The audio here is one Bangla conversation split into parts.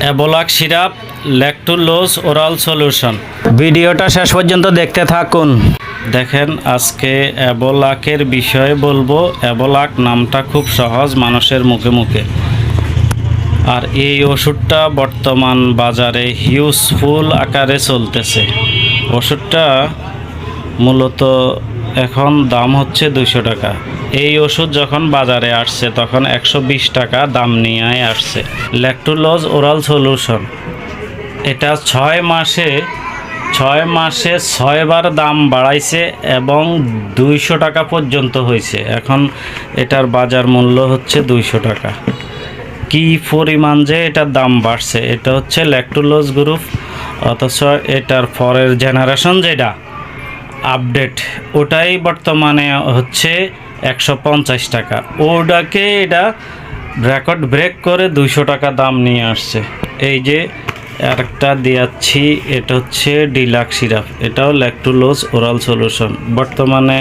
অ্যাবোলাক সিরাপ ল্যাকটোলোজ ওরাল সলিউশন। ভিডিওটা শেষ পর্যন্ত দেখতে থাকুন। দেখেন, আজকে অ্যাবোলাকের বিষয়ে বলবো। অ্যাবোলাক নামটা খুব সহজ মানুষের মুখে মুখে, আর এই ওষুধটা বর্তমান বাজারে হিউজফুল আকারে চলতেছে। ওষুধটা মূলত এখন দাম হচ্ছে 200 টাকা। এই ওষুধ যখন বাজারে আসছে তখন 120 টাকা দাম নিয়ে আসছে। ল্যাকটোলোজ ওরাল সলিউশন, এটা 6 মাসে 6 বার দাম বাড়াইছে এবং 200 টাকা পর্যন্ত হয়েছে। এখন এটার বাজার মূল্য হচ্ছে 200 টাকা। কি পরিমাণ যে এটার দাম বাড়ছে, এটা হচ্ছে ল্যাকটোলোজ গ্রুপ, অথচ এটার পরের জেনারেশন যেটা আপডেট, ওটাই বর্তমানে হচ্ছে 150 টাকা। ওটাকে এটা রেকর্ড ব্রেক করে 200 টাকা দাম নিয়ে আসছে। এই যে আরেকটা দিয়াচ্ছি, এটা হচ্ছে ডিলাক্স সিরাপ, এটাও ল্যাকটোলোজ ওরাল সলিউশন। বর্তমানে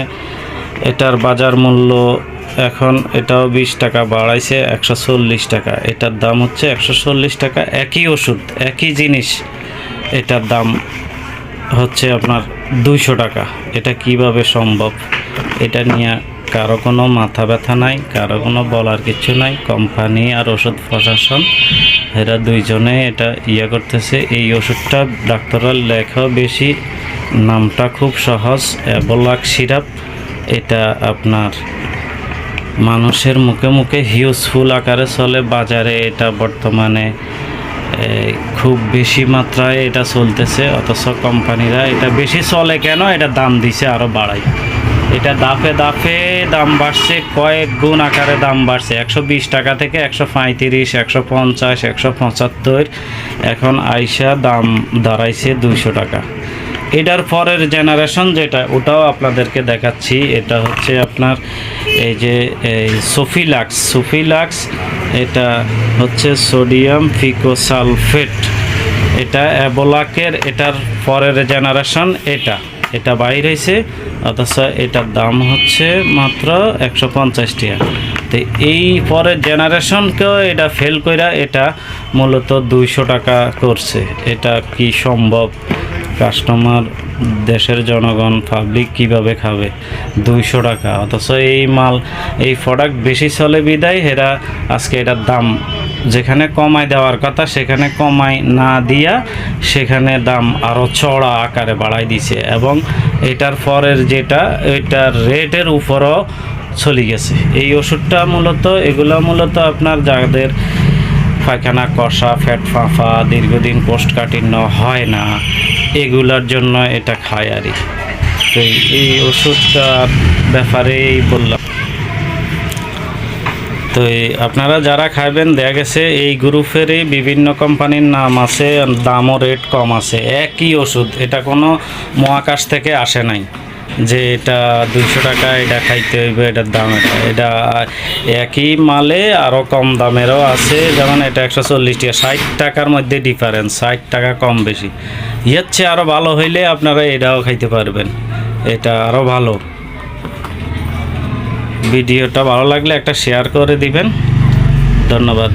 এটার বাজার মূল্য এখন এটাও 20 টাকা বাড়াইছে, 140 টাকা। এটার দাম হচ্ছে 140 টাকা। একই ওষুধ, একই জিনিস, এটার দাম হচ্ছে আপনার 200 টাকা। এটা কিভাবে সম্ভব? এটা নিয়ে কারো কোনো মাথা ব্যথা নাই, কারো কোনো বলার কিছু নাই। কোম্পানি আর ওষুধ প্রশাসন এরা দুইজনে এটা করতেছে। এই ওষুধটা ডাক্তাররা লেখা বেশি, নামটা খুব সহজ, অ্যাবোলাক সিরাপ। এটা আপনার মানুষের মুখে মুখে হিউজফুল আকারে চলে বাজারে। এটা বর্তমানে খুব বেশি মাত্রায় এটা চলতেছে, অথচ কোম্পানিরা এটা বেশি চলে কেন, এটা দাম দিছে আরও বাড়াই। এটা দাফে দাফে দাম বাড়ছে, কয়েক গুণ আকারে দাম বাড়ছে। 120 টাকা থেকে 135, 150, 175, এখন আইসা দাম দাঁড়াইছে 200 টাকা। এটার পরের জেনারেশন যেটা, ওটাও আপনাদেরকে দেখাচ্ছি। এটা হচ্ছে আপনার এই যে সোফিলাক্স, এটা হচ্ছে সোডিয়াম ফিকোসালফেট। এটা অ্যাবোলাকের এটার পরের জেনারেশন। এটা বাইর হয়েছে, অথচ এটার দাম হচ্ছে মাত্র 150 টাকা। তো এই পরের জেনারেশনকেও এটা ফেল কইরা এটা মূলত 200 টাকা করছে। এটা কি সম্ভব? কাস্টমার, দেশের জনগণ, পাবলিক কিভাবে খাবে 200 টাকা? অথচ এই মাল, এই প্রোডাক্ট বেশি চলে বিদায় এরা আজকে এটার দাম যেখানে কমায় দেওয়ার কথা সেখানে কমায় না দিয়া সেখানে দাম আরও চড়া আকারে বাড়াই দিছে। এবং এটার পরের যেটা, এটার রেটের উপরও চলে গেছে। এই ওষুধটা এগুলো মূলত আপনার যাদের পায়খানা কষা, ফ্যাট ফাঁফা, দীর্ঘদিন কোষ্ঠকাঠিন্য হয় না, এগুলার জন্য এটা খায় আর। তো এই ওষুধটার ব্যাপারেই বললাম। তো আপনারা যারা খাবেন, দেখা গেছে এই গ্রুপেরই বিভিন্ন কোম্পানির নাম আছে, দামও রেট কম আছে। একই ওষুধ, এটা কোনো মহাকাশ থেকে আসে নাই যে এটা 200 টাকা এটা খাইতে হইবে, এটার দাম এটা একই মালে আরও কম দামেরও আছে। যেমন এটা 140 টাকা, 60 টাকার মধ্যে ডিফারেন্স, 60 টাকা কম বেশি। ইচ্ছে আরও ভালো হইলে আপনারা এটাও খাইতে পারবেন, এটা আরও ভালো। ভিডিওটা ভালো লাগলে একটা শেয়ার করে দিবেন। ধন্যবাদ।